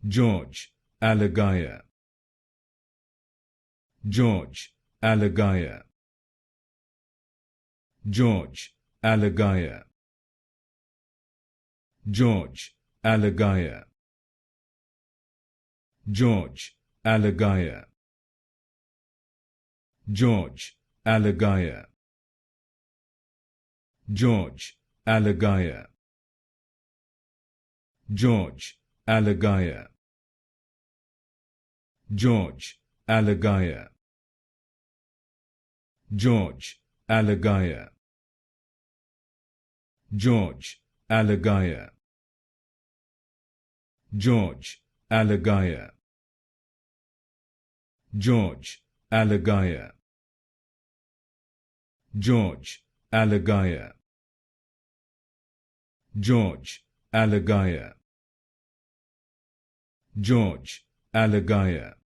George, Alagiah. George, Alagiah. George, Alagiah. George, Alagiah. George, Alagiah. George, Alagiah. George, Alagiah. George, Alagiah. George, Alagiah. George, Alagiah. George, Alagiah. George, Alagiah. George, Alagiah. George, Alagiah. George, Alagiah. George, Alagiah.